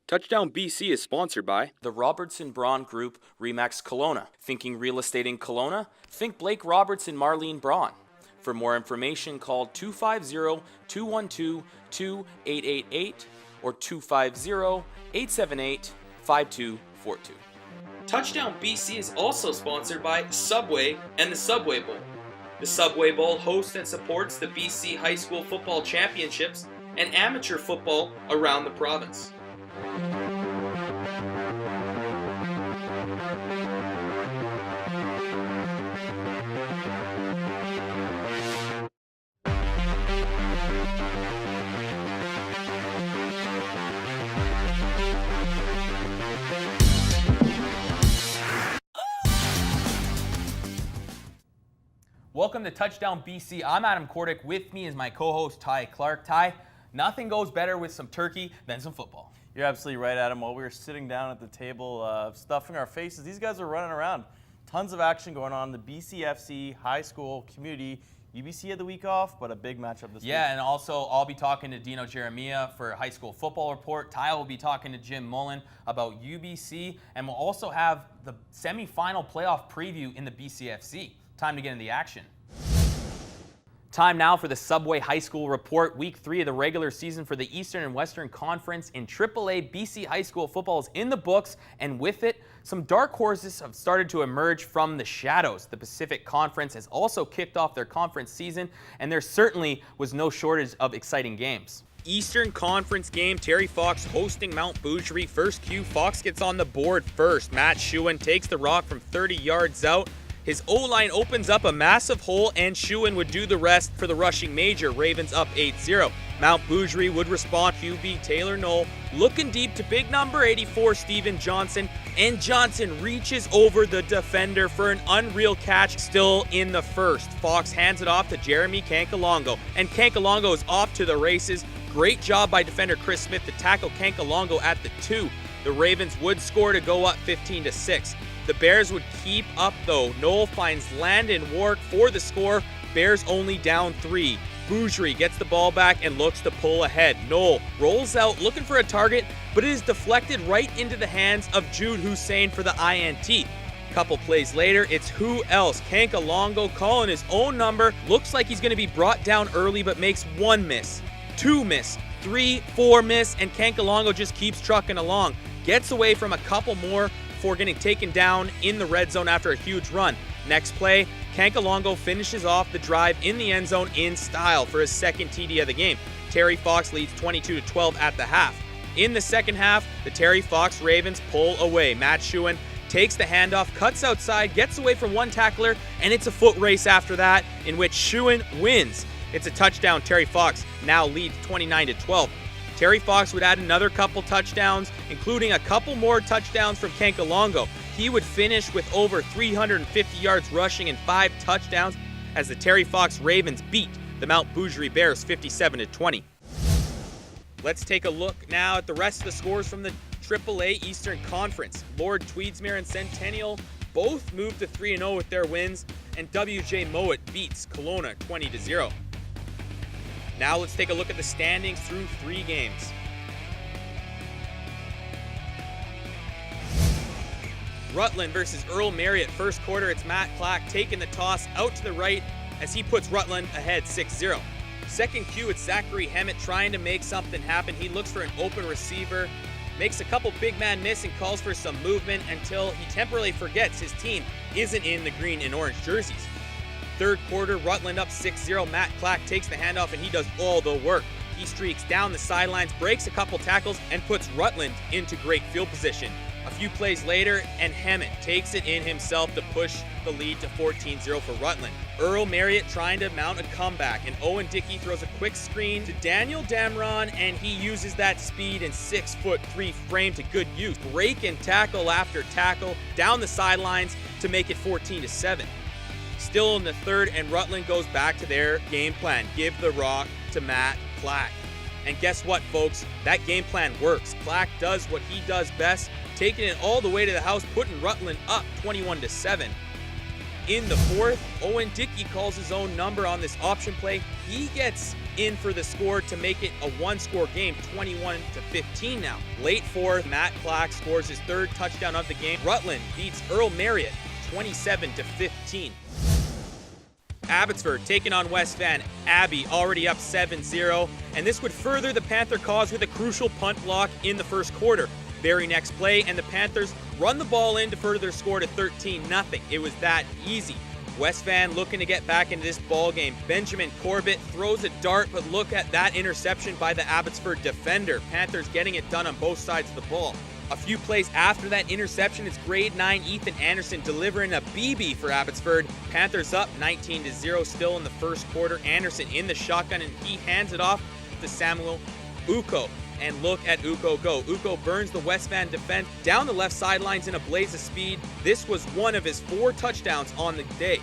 Touchdown BC is sponsored by the Robertson Braun Group, Remax Kelowna. Thinking real estate in Kelowna? Think Blake Robertson, Marlene Braun. For more information, call 250-212-2888 or 250-878-5242. Touchdown BC is also sponsored by Subway and the Subway Bowl. The Subway Bowl hosts and supports the BC High School Football Championships and amateur football around the province. Welcome to Touchdown BC. I'm Adam Kordick. With me is my co-host Ty Clark. Ty, nothing goes better with some turkey than some football. You're absolutely right, Adam. While we were sitting down at the table stuffing our faces, these guys are running around. Tons of action going on. The BCFC High School Community. UBC had the week off, but a big matchup this week. Yeah, and also I'll be talking to Dino Geremia for High School Football Report. Ty will be talking to Jim Mullin about UBC, and we'll also have the semifinal playoff preview in the BCFC. Time to get into the action. Time now for the Subway High School Report. Week 3 of the regular season for the Eastern and Western Conference in AAA. BC High School football is in the books, and with it, some dark horses have started to emerge from the shadows. The Pacific Conference has also kicked off their conference season, and there certainly was no shortage of exciting games. Eastern Conference game, Terry Fox hosting Mount Bougere. First cue, Fox gets on the board first. Matt Schuin takes the rock from 30 yards out. His O-line opens up a massive hole, and Schuin would do the rest for the rushing major. Ravens up 8-0. Mount Bougere would respond. QB Taylor Knoll looking deep to big number 84, Steven Johnson, and Johnson reaches over the defender for an unreal catch still in the first. Fox hands it off to Jeremy Kankalongo, and Kankalongo is off to the races. Great job by defender Chris Smith to tackle Kankalongo at the 2. The Ravens would score to go up 15-6. The Bears would keep up though. Knoll finds Landon Wark for the score. Bears only down 3. Bougere gets the ball back and looks to pull ahead. Knoll rolls out looking for a target, but it is deflected right into the hands of Jude Hussein for the INT. Couple plays later, it's who else? Kankalongo calling his own number. Looks like he's going to be brought down early, but makes 1 miss, 2 miss, 3, 4 miss, and Kankalongo just keeps trucking along. Gets away from a couple more before getting taken down in the red zone after a huge run. Next play, Kankalongo finishes off the drive in the end zone in style for his second TD of the game. Terry Fox leads 22-12 at the half. In the second half, the Terry Fox Ravens pull away. Matt Schuin takes the handoff, cuts outside, gets away from one tackler, and it's a foot race after that in which Schuin wins. It's a touchdown. Terry Fox now leads 29-12. Terry Fox would add another couple touchdowns, including a couple more touchdowns from Kankalongo. He would finish with over 350 yards rushing and 5 touchdowns as the Terry Fox Ravens beat the Mount Bougere Bears 57-20. Let's take a look now at the rest of the scores from the AAA Eastern Conference. Lord Tweedsmuir and Centennial both moved to 3-0 with their wins, and WJ Mowat beats Kelowna 20-0. Now let's take a look at the standings through 3 games. Rutland versus Earl Marriott. First quarter, it's Matt Clack taking the toss out to the right as he puts Rutland ahead 6-0. Second cue, it's Zachary Hemmett trying to make something happen. He looks for an open receiver, makes a couple big man miss and calls for some movement until he temporarily forgets his team isn't in the green and orange jerseys. Third quarter, Rutland up 6-0. Matt Clack takes the handoff and he does all the work. He streaks down the sidelines, breaks a couple tackles, and puts Rutland into great field position. A few plays later, and Hammett takes it in himself to push the lead to 14-0 for Rutland. Earl Marriott trying to mount a comeback, and Owen Dickey throws a quick screen to Daniel Damron, and he uses that speed and 6'3" frame to good use. Break and tackle after tackle down the sidelines to make it 14-7. Still in the third, and Rutland goes back to their game plan. Give the rock to Matt Clack. And guess what, folks? That game plan works. Clack does what he does best, taking it all the way to the house, putting Rutland up 21-7. In the fourth, Owen Dickey calls his own number on this option play. He gets in for the score to make it a one-score game, 21-15 now. Late fourth, Matt Clack scores his third touchdown of the game. Rutland beats Earl Marriott, 27-15. Abbotsford taking on West Van. Abbey already up 7-0, and this would further the Panther cause with a crucial punt block in the first quarter. Very next play, and the Panthers run the ball in to further their score to 13-0. It was that easy. West Van looking to get back into this ball game. Benjamin Corbett throws a dart, but look at that interception by the Abbotsford defender. Panthers getting it done on both sides of the ball. A few plays after that interception, it's grade 9 Ethan Anderson delivering a BB for Abbotsford. Panthers up 19-0 still in the first quarter. Anderson in the shotgun, and he hands it off to Samuel Uko. And look at Uko go. Uko burns the West Van defense down the left sidelines in a blaze of speed. This was one of his 4 touchdowns on the day.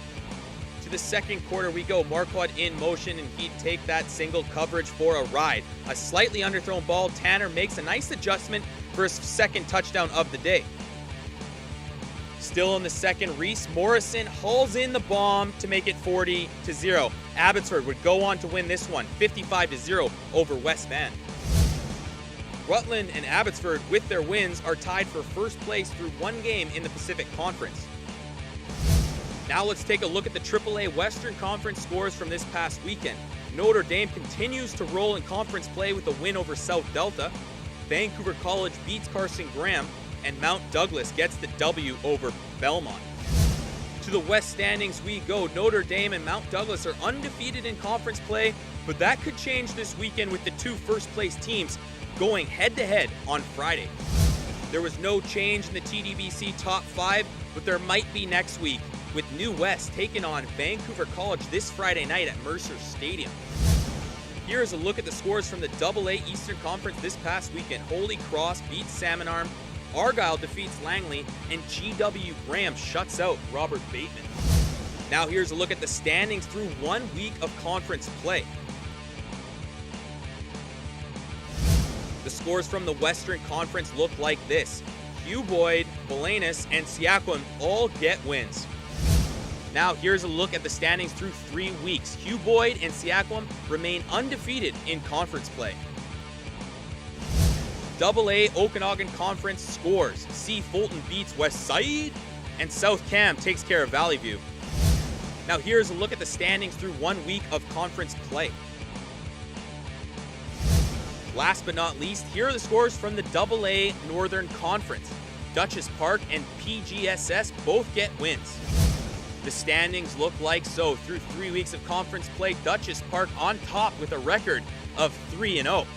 To the second quarter we go. Marquardt in motion, and he'd take that single coverage for a ride. A slightly underthrown ball. Tanner makes a nice adjustment for his second touchdown of the day. Still in the second, Reese Morrison hauls in the bomb to make it 40-0. Abbotsford would go on to win this one, 55-0 over West Van. Rutland and Abbotsford, with their wins, are tied for first place through one game in the Pacific Conference. Now let's take a look at the AAA Western Conference scores from this past weekend. Notre Dame continues to roll in conference play with a win over South Delta. Vancouver College beats Carson Graham, and Mount Douglas gets the W over Belmont. To the West standings we go. Notre Dame and Mount Douglas are undefeated in conference play, but that could change this weekend with the 2 first-place teams going head-to-head on Friday. There was no change in the TDBC top 5, but there might be next week, with New West taking on Vancouver College this Friday night at Mercer Stadium. Here is a look at the scores from the AA Eastern Conference this past weekend. Holy Cross beats Salmon Arm, Argyle defeats Langley, and GW Graham shuts out Robert Bateman. Now here's a look at the standings through 1 week of conference play. The scores from the Western Conference look like this. Hugh Boyd, Bolanis, and Sequim all get wins. Now here's a look at the standings through 3 weeks. Hugh Boyd and Sequim remain undefeated in conference play. AA Okanagan Conference scores. C. Fulton beats West Side, and South Cam takes care of Valley View. Now here's a look at the standings through 1 week of conference play. Last but not least, here are the scores from the AA Northern Conference. Dutchess Park and PGSS both get wins. The standings look like so. Through 3 weeks of conference play, Dutchess Park on top with a record of 3-0.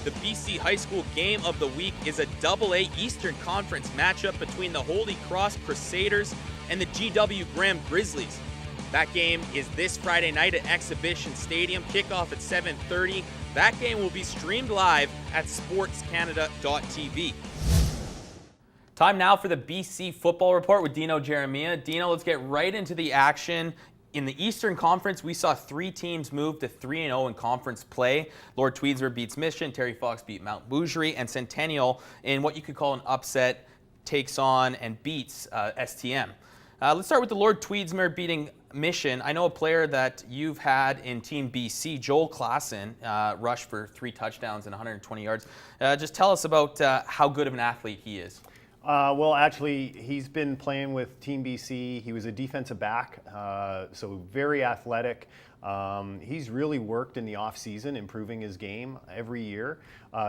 The BC High School Game of the Week is a AA Eastern Conference matchup between the Holy Cross Crusaders and the GW Graham Grizzlies. That game is this Friday night at Exhibition Stadium, kickoff at 7:30. That game will be streamed live at sportscanada.tv. Time now for the BC Football Report with Dino Geremia. Dino, let's get right into the action. In the Eastern Conference, we saw 3 teams move to 3-0 in conference play. Lord Tweedsmuir beats Mission, Terry Fox beat Mount Boucherie, and Centennial, in what you could call an upset, takes on and beats STM. Let's start with the Lord Tweedsmuir beating Mission. I know a player that you've had in Team BC, Joel Klassen, rushed for 3 touchdowns and 120 yards. Just tell us about how good of an athlete he is. Well, actually, he's been playing with Team BC. He was a defensive back, so very athletic. He's really worked in the off-season, improving his game every year.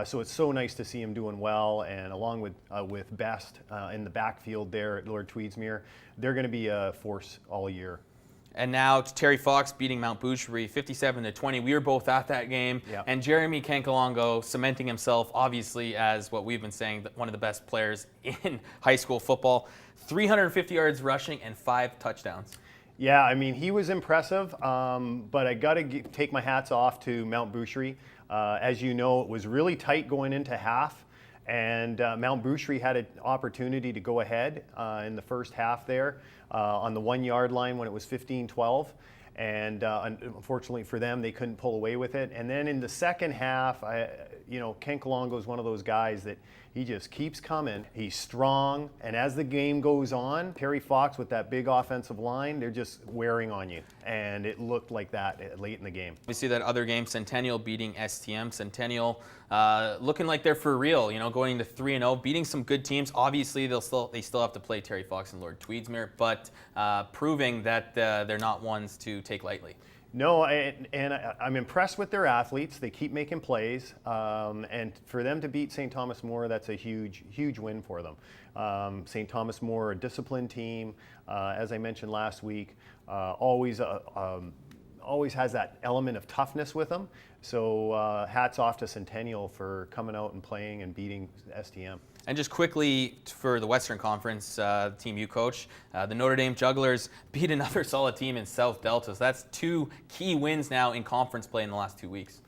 So it's so nice to see him doing well, and along with Best in the backfield there at Lord Tweedsmuir, they're going to be a force all year. And now to Terry Fox beating Mount Boucherie 57-20. We were both at that game. Yep. And Jeremy Kankalongo cementing himself, obviously, as what we've been saying, one of the best players in high school football. 350 yards rushing and 5 touchdowns. Yeah, I mean, he was impressive, but I got to take my hats off to Mount Boucherie. As you know, it was really tight going into half, and Mount Boucherie had an opportunity to go ahead in the first half there on the 1 yard line when it was 15-12. And unfortunately for them, they couldn't pull away with it. And then in the second half, Ken Kalongo is one of those guys that he just keeps coming. He's strong, and as the game goes on, Terry Fox with that big offensive line, they're just wearing on you. And it looked like that late in the game. We see that other game, Centennial beating STM. Centennial looking like they're for real, going to 3-0, beating some good teams. Obviously, they still have to play Terry Fox and Lord Tweedsmuir, but proving that they're not ones to take lightly. No, and I'm impressed with their athletes. They keep making plays, and for them to beat St. Thomas More, that's a huge, huge win for them. St. Thomas More, a disciplined team, as I mentioned last week, always has that element of toughness with them. So hats off to Centennial for coming out and playing and beating STM. And just quickly for the Western Conference, the team you coach, the Notre Dame Jugglers beat another solid team in South Delta. So that's 2 key wins now in conference play in the last 2 weeks.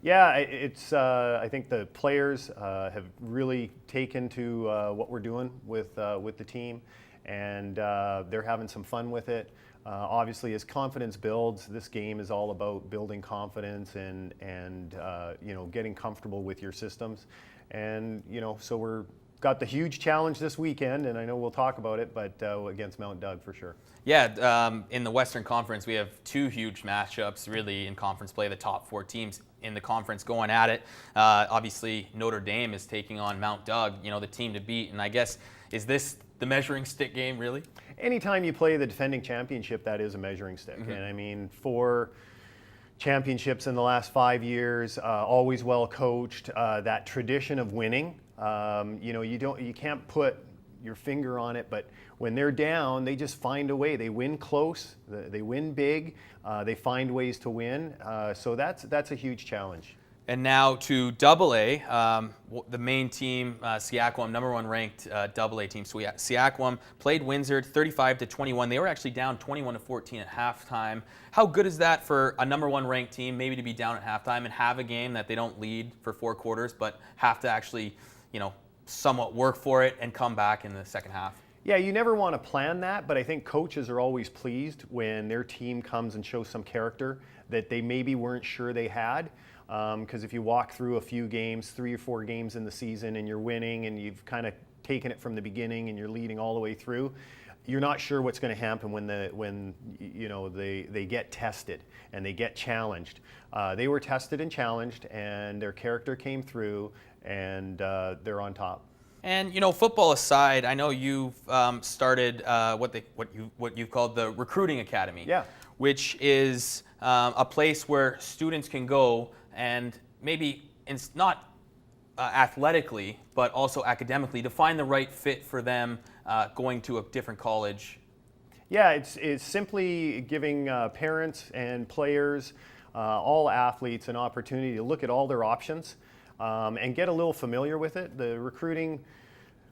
Yeah, it's. I think the players have really taken to what we're doing with the team, and they're having some fun with it. Obviously, as confidence builds, this game is all about building confidence and getting comfortable with your systems. And so we're got the huge challenge this weekend, and I know we'll talk about it, but against Mount Doug for sure. Yeah, in the Western Conference, we have 2 huge matchups really in conference play. The top 4 teams in the conference going at it. Obviously, Notre Dame is taking on Mount Doug, the team to beat. And I guess, is this the measuring stick game, really? Anytime you play the defending championship, that is a measuring stick. Mm-hmm. And I mean, 4 championships in the last 5 years, always well coached. That tradition of winning, you can't put your finger on it, but when they're down, they just find a way. They win close, they win big, they find ways to win. So that's a huge challenge. And now to AA, the main team, Seaquam, number 1 ranked AA team. So Seaquam played Windsor 35-21. They were actually down 21-14 at halftime. How good is that for a number 1 ranked team, maybe to be down at halftime and have a game that they don't lead for 4 quarters, but have to actually, somewhat work for it and come back in the second half? Yeah, you never want to plan that, but I think coaches are always pleased when their team comes and shows some character that they maybe weren't sure they had. Because if you walk through a few games, 3 or 4 games in the season, and you're winning and you've kind of taken it from the beginning and you're leading all the way through, you're not sure what's going to happen when they get tested and they get challenged. They were tested and challenged, and their character came through, and they're on top. And football aside, I know you've started what you've called the Recruiting Academy. Yeah. Which is a place where students can go and maybe not athletically, but also academically, to find the right fit for them going to a different college. Yeah, it's simply giving parents and players, all athletes, an opportunity to look at all their options and get a little familiar with it. The recruiting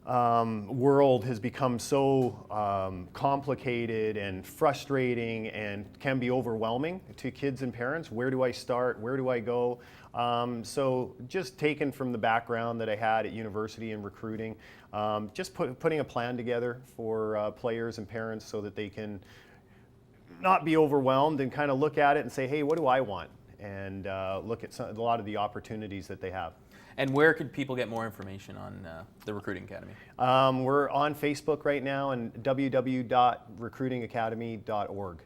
world has become so complicated and frustrating and can be overwhelming to kids and parents. Where do I start? Where do I go? So just taken from the background that I had at university in recruiting, just putting a plan together for players and parents so that they can not be overwhelmed and kind of look at it and say, hey, what do I want? And look at a lot of the opportunities that they have. And where could people get more information on the Recruiting Academy? We're on Facebook right now and www.recruitingacademy.org.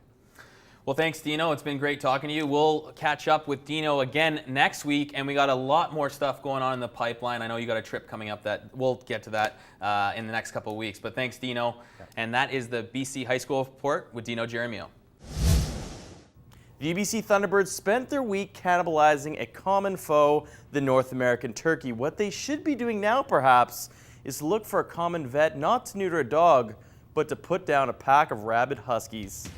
Well, thanks, Dino. It's been great talking to you. We'll catch up with Dino again next week, and we got a lot more stuff going on in the pipeline. I know you got a trip coming up that we'll get to that in the next couple of weeks. But thanks, Dino. Yeah. And that is the BC High School Report with Dino Geremia. The UBC Thunderbirds spent their week cannibalizing a common foe, the North American turkey. What they should be doing now, perhaps, is to look for a common vet, not to neuter a dog, but to put down a pack of rabid huskies.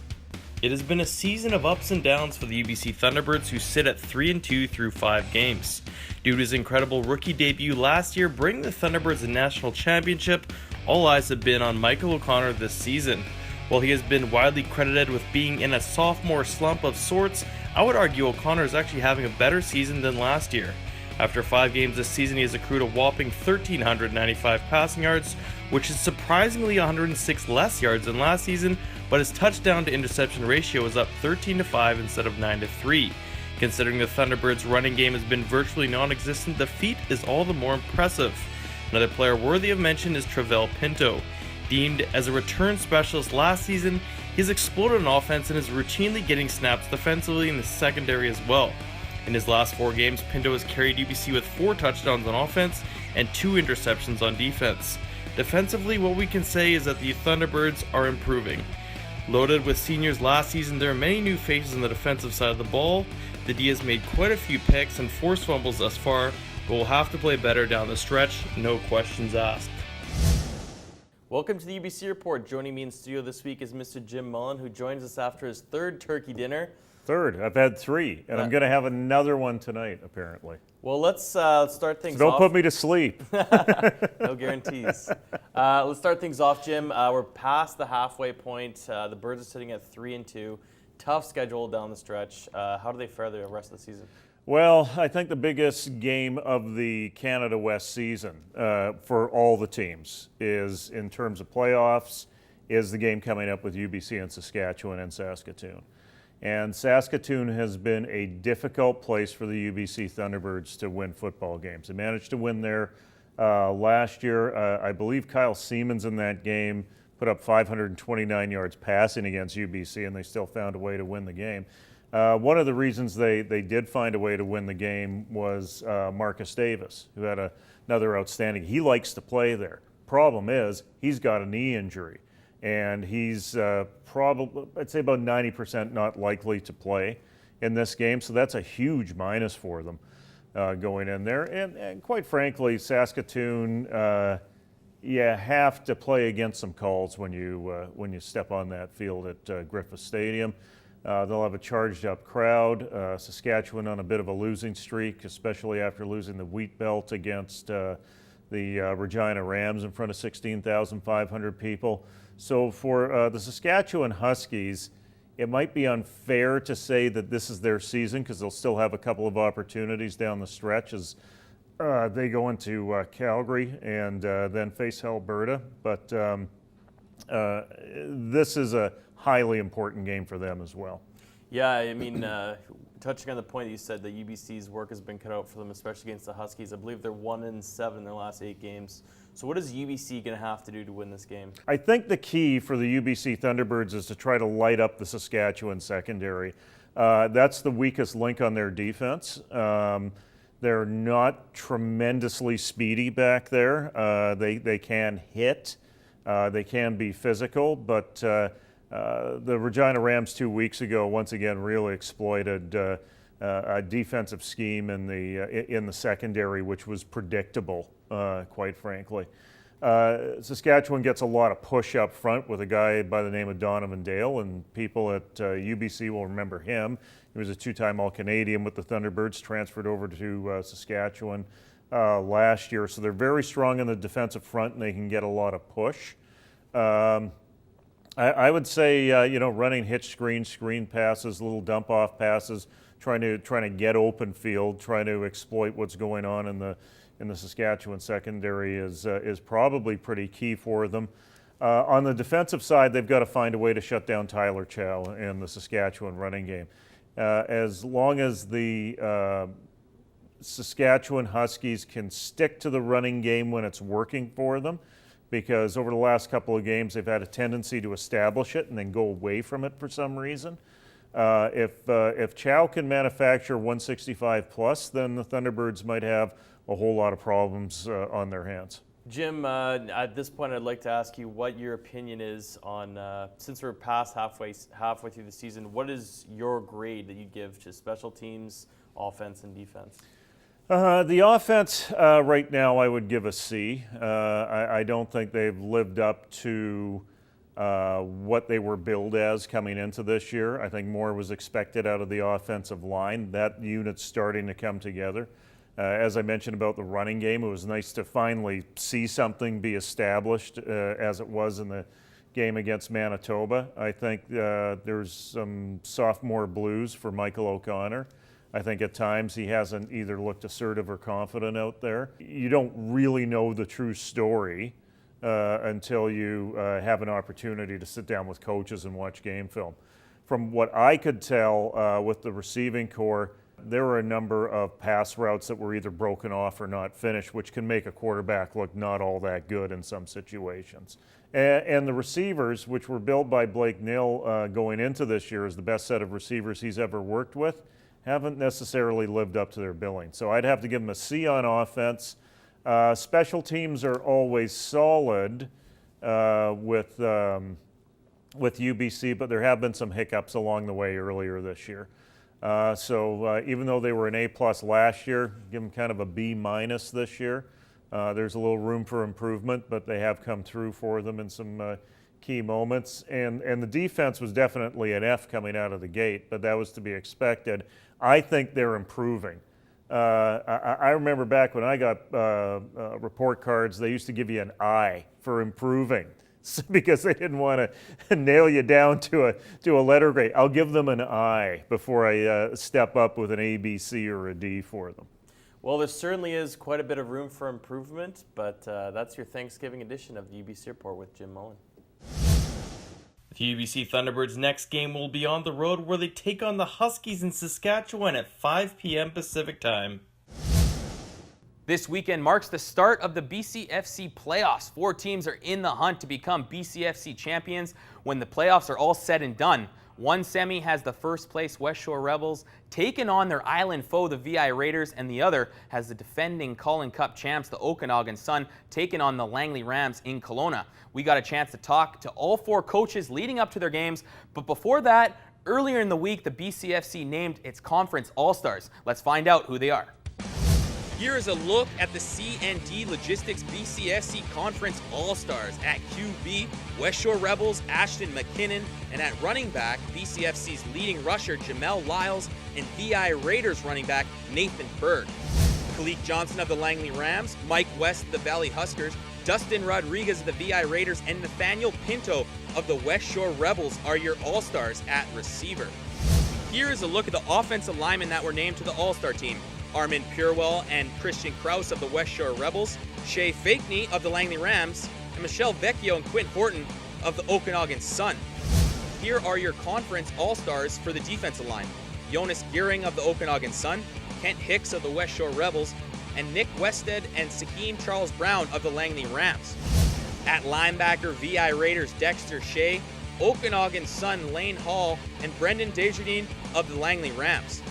It has been a season of ups and downs for the UBC Thunderbirds, who sit at 3-2 through 5 games. Due to his incredible rookie debut last year, bringing the Thunderbirds a national championship, all eyes have been on Michael O'Connor this season. While he has been widely credited with being in a sophomore slump of sorts, I would argue O'Connor is actually having a better season than last year. After 5 games this season, he has accrued a whopping 1,395 passing yards, which is surprisingly 106 less yards than last season, but his touchdown to interception ratio is up 13-5 instead of 9-3. Considering the Thunderbirds' running game has been virtually non-existent, the feat is all the more impressive. Another player worthy of mention is Travell Pinto. Deemed as a return specialist last season, he's exploded on offense and is routinely getting snaps defensively in the secondary as well. In his last 4 games, Pinto has carried UBC with 4 touchdowns on offense and 2 interceptions on defense. Defensively, what we can say is that the Thunderbirds are improving. Loaded with seniors last season, there are many new faces on the defensive side of the ball. The D has made quite a few picks and forced fumbles thus far, but will have to play better down the stretch, no questions asked. Welcome to the UBC Report. Joining me in studio this week is Mr. Jim Mullin, who joins us after his 3rd turkey dinner. 3rd. I've had 3, and I'm going to have another one tonight, apparently. Well, let's start things So off. don't put me to sleep. No guarantees. Let's start things off, Jim. We're past the halfway point. The Birds are sitting at 3-2. Tough schedule down the stretch. How do they fare the rest of the season? Well, I think the biggest game of the Canada West season for all the teams is, in terms of playoffs, is the game coming up with UBC and Saskatchewan and Saskatoon. And Saskatoon has been a difficult place for the UBC Thunderbirds to win football games. They managed to win there last year. I believe Kyle Siemens in that game put up 529 yards passing against UBC, and they still found a way to win the game. One of the reasons they did find a way to win the game was Marcus Davis, who had another outstanding. He likes to play there. Problem is, he's got a knee injury, and he's probably, I'd say about 90% not likely to play in this game, so that's a huge minus for them going in there. And quite frankly, Saskatoon, you have to play against some calls when you step on that field at Griffith Stadium. They'll have a charged up crowd. Saskatchewan on a bit of a losing streak, especially after losing the wheat belt against the Regina Rams in front of 16,500 people. So for the Saskatchewan Huskies, it might be unfair to say that this is their season, because they'll still have a couple of opportunities down the stretch as they go into Calgary and then face Alberta. But this is a highly important game for them as well. Yeah, I mean, touching on the point that you said, that UBC's work has been cut out for them, especially against the Huskies. I believe they're 1-7 in their last 8 games. So what is UBC going to have to do to win this game? I think the key for the UBC Thunderbirds is to try to light up the Saskatchewan secondary. That's the weakest link on their defense. They're not tremendously speedy back there. They can hit. They can be physical, but the Regina Rams 2 weeks ago once again really exploited a defensive scheme in the secondary, which was predictable, quite frankly. Saskatchewan gets a lot of push up front with a guy by the name of Donovan Dale, and people at UBC will remember him. He was a 2-time All-Canadian with the Thunderbirds, transferred over to Saskatchewan last year. So they're very strong in the defensive front, and they can get a lot of push. I would say, running hitch screen passes, little dump off passes, trying to get open field, trying to exploit what's going on in the Saskatchewan secondary is probably pretty key for them. On the defensive side, they've got to find a way to shut down Tyler Chow and the Saskatchewan running game. As long as the Saskatchewan Huskies can stick to the running game when it's working for them, because over the last couple of games they've had a tendency to establish it and then go away from it for some reason. If Chow can manufacture 165 plus, then the Thunderbirds might have a whole lot of problems on their hands. Jim, at this point I'd like to ask you what your opinion is on, since we're past halfway through the season, what is your grade that you give to special teams, offense, and defense? The offense right now I would give a C. I don't think they've lived up to what they were billed as coming into this year. I think more was expected out of the offensive line. That unit's starting to come together. As I mentioned about the running game, it was nice to finally see something be established as it was in the game against Manitoba. I think there's some sophomore blues for Michael O'Connor. I think at times he hasn't either looked assertive or confident out there. You don't really know the true story until you have an opportunity to sit down with coaches and watch game film. From what I could tell with the receiving core, there were a number of pass routes that were either broken off or not finished, which can make a quarterback look not all that good in some situations. And the receivers, which were billed by Blake Nill going into this year as the best set of receivers he's ever worked with, haven't necessarily lived up to their billing. So I'd have to give them a C on offense. Special teams are always solid with UBC, but there have been some hiccups along the way earlier this year. So even though they were an A+ last year, give them kind of a B- this year. There's a little room for improvement, but they have come through for them in some key moments. And the defense was definitely an F coming out of the gate, but that was to be expected. I think they're improving. I remember back when I got report cards, they used to give you an I for improving. Because they didn't want to nail you down to a letter grade. I'll give them an I before I step up with an A, B, C, or a D for them. Well, there certainly is quite a bit of room for improvement, but that's your Thanksgiving edition of the UBC Report with Jim Mullin. The UBC Thunderbirds' next game will be on the road where they take on the Huskies in Saskatchewan at 5 p.m. Pacific Time. This weekend marks the start of the BCFC playoffs. 4 teams are in the hunt to become BCFC champions when the playoffs are all said and done. One semi has the first place West Shore Rebels taking on their island foe, the VI Raiders, and the other has the defending Cullen Cup champs, the Okanagan Sun, taking on the Langley Rams in Kelowna. We got a chance to talk to all 4 coaches leading up to their games, but before that, earlier in the week, the BCFC named its conference All-Stars. Let's find out who they are. Here is a look at the C&D Logistics BCFC Conference All-Stars. At QB, West Shore Rebels, Ashton McKinnon, and at running back, BCFC's leading rusher, Jamel Lyles, and VI Raiders running back, Nathan Berg. Kalik Johnson of the Langley Rams, Mike West of the Valley Huskers, Dustin Rodriguez of the VI Raiders, and Nathaniel Pinto of the West Shore Rebels are your All-Stars at receiver. Here is a look at the offensive linemen that were named to the All-Star team. Armin Purewell and Christian Krause of the West Shore Rebels, Shay Fakney of the Langley Rams, and Michelle Vecchio and Quint Horton of the Okanagan Sun. Here are your conference all-stars for the defensive line. Jonas Gearing of the Okanagan Sun, Kent Hicks of the West Shore Rebels, and Nick Wested and Saheem Charles Brown of the Langley Rams. At linebacker, VI Raiders Dexter Shea, Okanagan Sun Lane Hall, and Brendan Desjardins of the Langley Rams.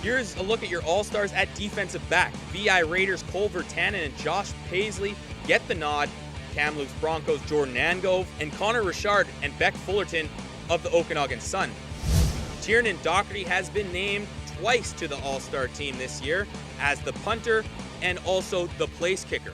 Here's a look at your all-stars at defensive back. VI Raiders Cole Vertanen and Josh Paisley get the nod. Kamloops Broncos Jordan Angove and Connor Richard and Beck Fullerton of the Okanagan Sun. Tiernan Doherty has been named twice to the all-star team this year as the punter and also the place kicker.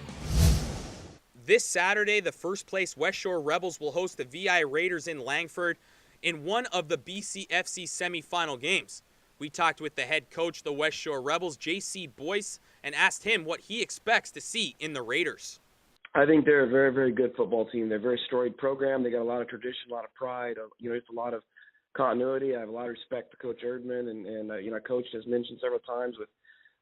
This Saturday, the first place West Shore Rebels will host the VI Raiders in Langford in one of the BCFC semifinal games. We talked with the head coach of the West Shore Rebels, J.C. Boyce, and asked him what he expects to see in the Raiders. I think they're a very, very good football team. They're a very storied program. They got a lot of tradition, a lot of pride, just a lot of continuity. I have a lot of respect for Coach Erdman, and I coached, as mentioned several times, with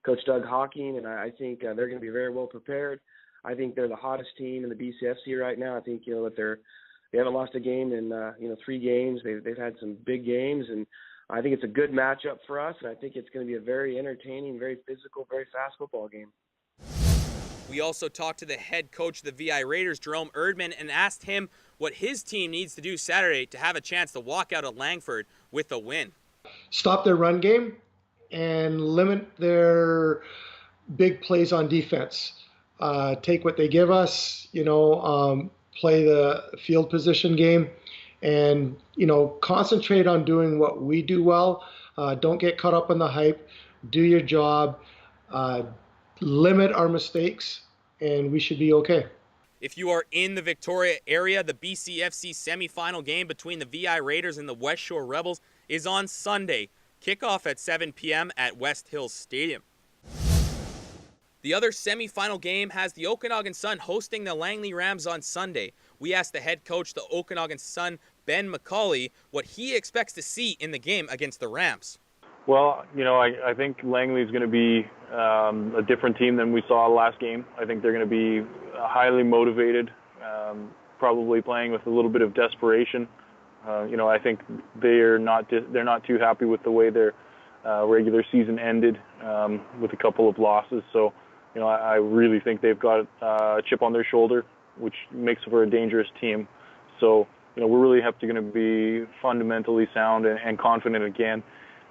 Coach Doug Hawking, and I think they're going to be very well prepared. I think they're the hottest team in the BCFC right now. I think that they haven't lost a game in 3 games. They've had some big games, and I think it's a good matchup for us, and I think it's going to be a very entertaining, very physical, very fast football game. We also talked to the head coach of the VI Raiders, Jerome Erdman, and asked him what his team needs to do Saturday to have a chance to walk out of Langford with a win. Stop their run game and limit their big plays on defense. Take what they give us, play the field position game, and, concentrate on doing what we do well. Don't get caught up in the hype. Do your job. Limit our mistakes, and we should be okay. If you are in the Victoria area, the BCFC semifinal game between the VI Raiders and the West Shore Rebels is on Sunday. Kickoff at 7 p.m. at West Hills Stadium. The other semifinal game has the Okanagan Sun hosting the Langley Rams on Sunday. We asked the head coach of the Okanagan Sun, Ben McCauley, what he expects to see in the game against the Rams. Well, I think Langley is going to be a different team than we saw last game. I think they're going to be highly motivated. probably playing with a little bit of desperation. I think they're not too happy with the way their regular season ended with a couple of losses. So, I really think they've got a chip on their shoulder, which makes for a dangerous team. So, we're really going to be fundamentally sound and confident again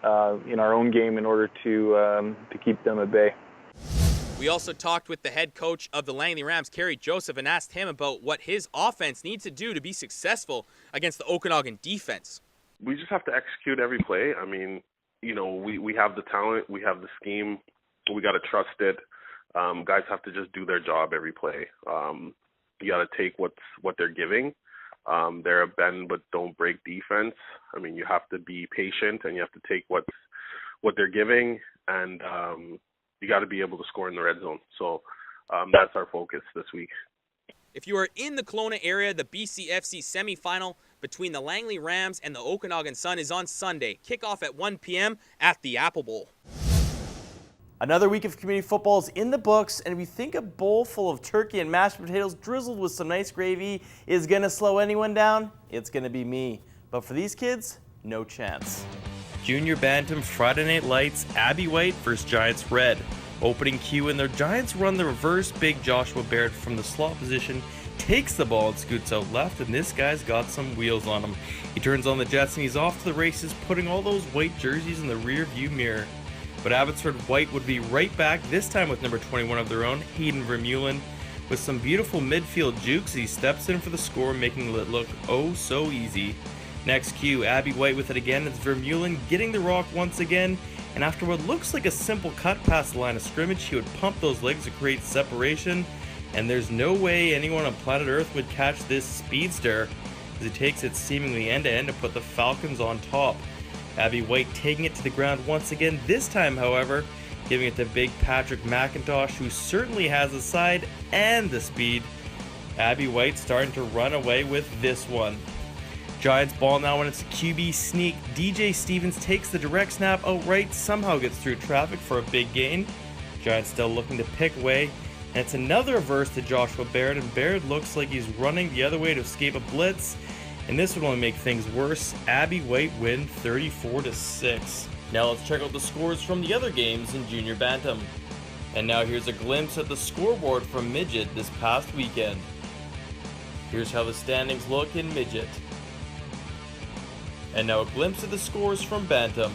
in our own game in order to keep them at bay. We also talked with the head coach of the Langley Rams, Kerry Joseph, and asked him about what his offense needs to do to be successful against the Okanagan defense. We just have to execute every play. I mean, we have the talent, we have the scheme, we got to trust it. Guys have to just do their job every play. You got to take what they're giving. They're a bend but don't break defense. I mean, you have to be patient and you have to take what they're giving, and you got to be able to score in the red zone. So that's our focus this week. If you are in the Kelowna area, the BCFC semifinal between the Langley Rams and the Okanagan Sun is on Sunday. Kickoff at 1 p.m. at the Apple Bowl. Another week of community football is in the books, and if you think a bowl full of turkey and mashed potatoes drizzled with some nice gravy is going to slow anyone down, it's going to be me. But for these kids, no chance. Junior Bantam Friday Night Lights, Abby White versus Giants Red. Opening cue, and their Giants run the reverse. Big Joshua Baird from the slot position takes the ball and scoots out left, and this guy's got some wheels on him. He turns on the jets and he's off to the races, putting all those white jerseys in the rear view mirror. But Abbotsford White would be right back, this time with number 21 of their own, Hayden Vermeulen, with some beautiful midfield jukes. He steps in for the score, making it look oh so easy. Next cue, Abby White with it again. It's Vermeulen getting the rock once again, and after what looks like a simple cut past the line of scrimmage, he would pump those legs to create separation, and there's no way anyone on planet Earth would catch this speedster as he takes it seemingly end-to-end to put the Falcons on top. Abby White taking it to the ground once again, this time, however, giving it to big Patrick McIntosh, who certainly has the side and the speed. Abby White starting to run away with this one. Giants ball now when it's a QB sneak. DJ Stevens takes the direct snap outright, somehow gets through traffic for a big gain. Giants still looking to pick away, and it's another reverse to Joshua Baird, and Baird looks like he's running the other way to escape a blitz, and this would only make things worse. Abby White win 34-6. Now let's check out the scores from the other games in Junior Bantam. And now here's a glimpse at the scoreboard from Midget this past weekend. Here's how the standings look in Midget. And now a glimpse of the scores from Bantam.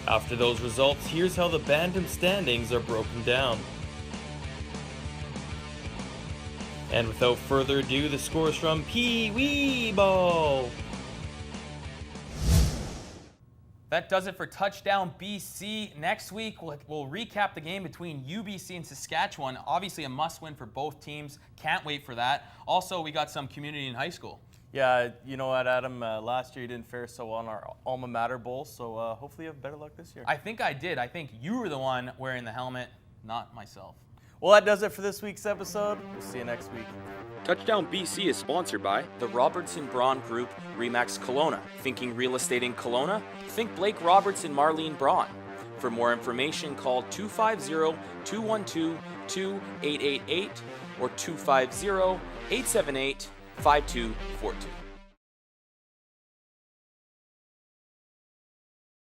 After those results, here's how the Bantam standings are broken down. And without further ado, the scores from Pee Wee Ball. That does it for Touchdown BC. Next week, we'll recap the game between UBC and Saskatchewan. Obviously a must-win for both teams. Can't wait for that. Also, we got some community in high school. Yeah, you know what, Adam? Last year you didn't fare so well in our Alma Mater Bowl, so hopefully you have better luck this year. I think I did. I think you were the one wearing the helmet, not myself. Well, that does it for this week's episode. We'll see you next week. Touchdown BC is sponsored by the Robertson Braun Group, Remax Kelowna. Thinking real estate in Kelowna? Think Blake Roberts and Marlene Braun. For more information, call 250-212-2888 or 250-878-5242.